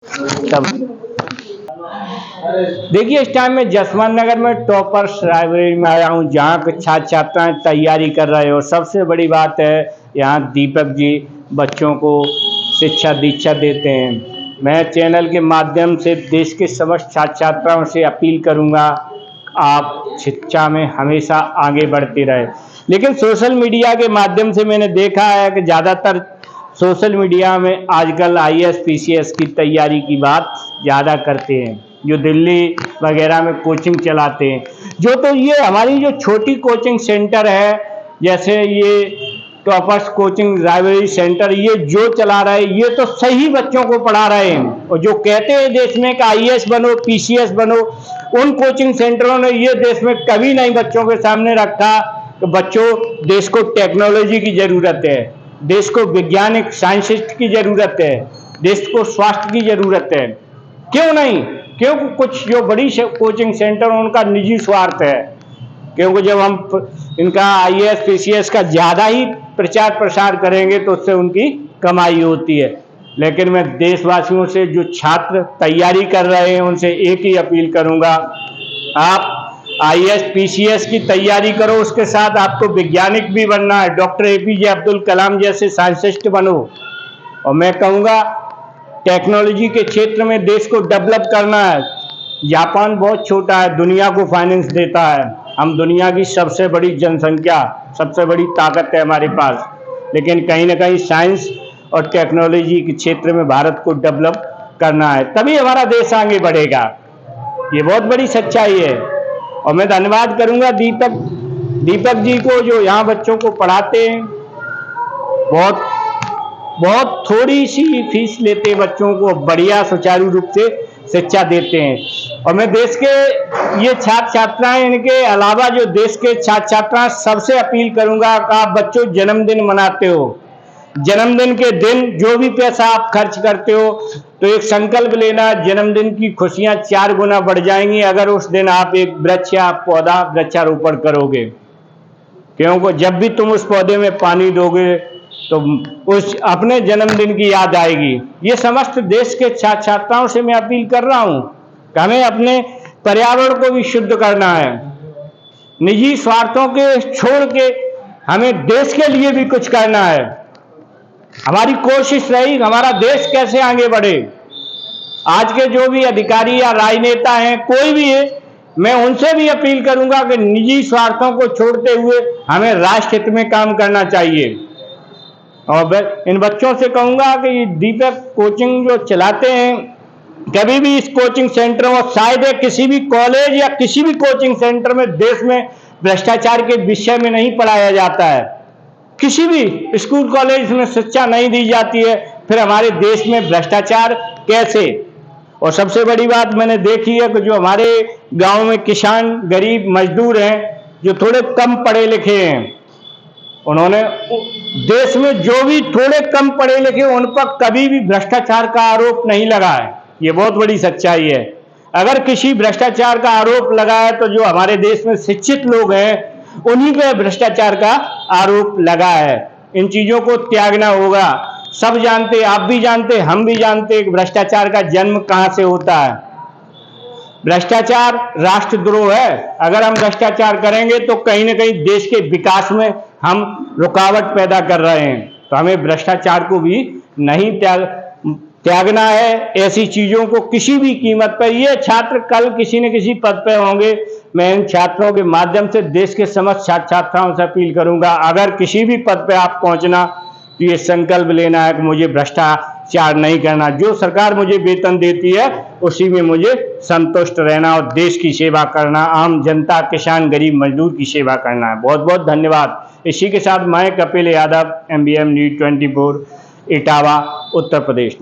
तब देखिए, इस टाइम में जसवंत नगर में टॉपर्स लाइब्रेरी में आया हूँ, जहाँ के छात्र छात्राएं तैयारी कर रहे हो। सबसे बड़ी बात है, यहाँ दीपक जी बच्चों को शिक्षा दीक्षा देते हैं। मैं चैनल के माध्यम से देश के समस्त छात्र छात्राओं से अपील करूँगा, आप शिक्षा में हमेशा आगे बढ़ते रहे। लेकिन सोशल मीडिया के माध्यम से मैंने देखा है कि ज़्यादातर सोशल मीडिया में आजकल आईएएस पीसीएस की तैयारी की बात ज़्यादा करते हैं, जो दिल्ली वगैरह में कोचिंग चलाते हैं। जो तो ये हमारी जो छोटी कोचिंग सेंटर है, जैसे ये टॉपर्स कोचिंग लाइब्रेरी सेंटर, ये जो चला रहे हैं, ये तो सही बच्चों को पढ़ा रहे हैं। और जो कहते हैं देश में कि आईएएस बनो, पीसीएस बनो, उन कोचिंग सेंटरों ने ये देश में कभी नहीं बच्चों के सामने रखा कि बच्चों, देश को टेक्नोलॉजी की ज़रूरत है, देश को वैज्ञानिक साइंटिस्ट की ज़रूरत है, देश को स्वास्थ्य की ज़रूरत है। क्यों नहीं? क्योंकि कुछ जो बड़ी कोचिंग सेंटर उनका निजी स्वार्थ है, क्योंकि जब हम इनका आईएएस पीसीएस का ज़्यादा ही प्रचार प्रसार करेंगे तो उससे उनकी कमाई होती है। लेकिन मैं देशवासियों से, जो छात्र तैयारी कर रहे हैं, उनसे एक ही अपील करूंगा, आप आईएएस पीसीएस की तैयारी करो, उसके साथ आपको वैज्ञानिक भी बनना है, डॉक्टर एपीजे अब्दुल कलाम जैसे साइंटिस्ट बनो। और मैं कहूँगा, टेक्नोलॉजी के क्षेत्र में देश को डेवलप करना है। जापान बहुत छोटा है, दुनिया को फाइनेंस देता है। हम दुनिया की सबसे बड़ी जनसंख्या, सबसे बड़ी ताकत है हमारे पास, लेकिन कहीं ना कहीं साइंस और टेक्नोलॉजी के क्षेत्र में भारत को डेवलप करना है, तभी हमारा देश आगे बढ़ेगा। ये बहुत बड़ी सच्चाई है। और मैं धन्यवाद करूंगा दीपक जी को, जो यहाँ बच्चों को पढ़ाते हैं। बहुत थोड़ी सी फीस लेते हैं, बच्चों को बढ़िया सुचारू रूप से शिक्षा देते हैं। और मैं देश के ये छात्र छात्राएं, इनके अलावा जो देश के छात्र छात्राएं, सबसे अपील करूंगा कि आप बच्चों जन्मदिन मनाते हो, जन्मदिन के दिन जो भी पैसा आप खर्च करते हो, तो एक संकल्प लेना, जन्मदिन की खुशियां 4 गुना बढ़ जाएंगी अगर उस दिन आप एक वृक्ष या पौधा वृक्षारोपण करोगे। क्योंकि जब भी तुम उस पौधे में पानी दोगे तो उस अपने जन्मदिन की याद आएगी। ये समस्त देश के छात्र छात्राओं से मैं अपील कर रहा हूं कि हमें अपने पर्यावरण को भी शुद्ध करना है, निजी स्वार्थों के छोड़ के हमें देश के लिए भी कुछ करना है। हमारी कोशिश रही हमारा देश कैसे आगे बढ़े। आज के जो भी अधिकारी या राजनेता हैं, कोई भी है, मैं उनसे भी अपील करूंगा कि निजी स्वार्थों को छोड़ते हुए हमें राष्ट्र हित में काम करना चाहिए। और इन बच्चों से कहूंगा कि दीपक कोचिंग जो चलाते हैं, कभी भी इस कोचिंग सेंटर में, शायद किसी भी कॉलेज या किसी भी कोचिंग सेंटर में देश में भ्रष्टाचार के विषय में नहीं पढ़ाया जाता है। किसी भी स्कूल कॉलेज में शिक्षा नहीं दी जाती है, फिर हमारे देश में भ्रष्टाचार कैसे? और सबसे बड़ी बात मैंने देखी है कि जो हमारे गांव में किसान, गरीब मजदूर हैं, जो थोड़े कम पढ़े लिखे हैं, उन्होंने देश में जो भी थोड़े कम पढ़े लिखे, उन पर कभी भी भ्रष्टाचार का आरोप नहीं लगा है। ये बहुत बड़ी सच्चाई है। अगर किसी भ्रष्टाचार का आरोप लगा है तो जो हमारे देश में शिक्षित लोग हैं, उन्हीं पे भ्रष्टाचार का आरोप लगा है। इन चीजों को त्यागना होगा। सब जानते, आप भी जानते, हम भी जानते कि भ्रष्टाचार का जन्म कहां से होता है। भ्रष्टाचार राष्ट्रद्रोह है। अगर हम भ्रष्टाचार करेंगे तो कहीं ना कहीं देश के विकास में हम रुकावट पैदा कर रहे हैं। तो हमें भ्रष्टाचार को भी नहीं त्यागना है, ऐसी चीजों को किसी भी कीमत पर। ये छात्र कल किसी न किसी पद पर होंगे। मैं इन छात्रों के माध्यम से देश के समस्त छात्र छात्राओं से अपील करूंगा, अगर किसी भी पद पर आप पहुंचना तो ये संकल्प लेना है कि मुझे भ्रष्टाचार नहीं करना। जो सरकार मुझे वेतन देती है उसी में मुझे संतुष्ट रहना और देश की सेवा करना, आम जनता, किसान, गरीब मजदूर की सेवा करना है। बहुत बहुत धन्यवाद। इसी के साथ मैं कपिल यादव, MBM News 24, इटावा, उत्तर प्रदेश।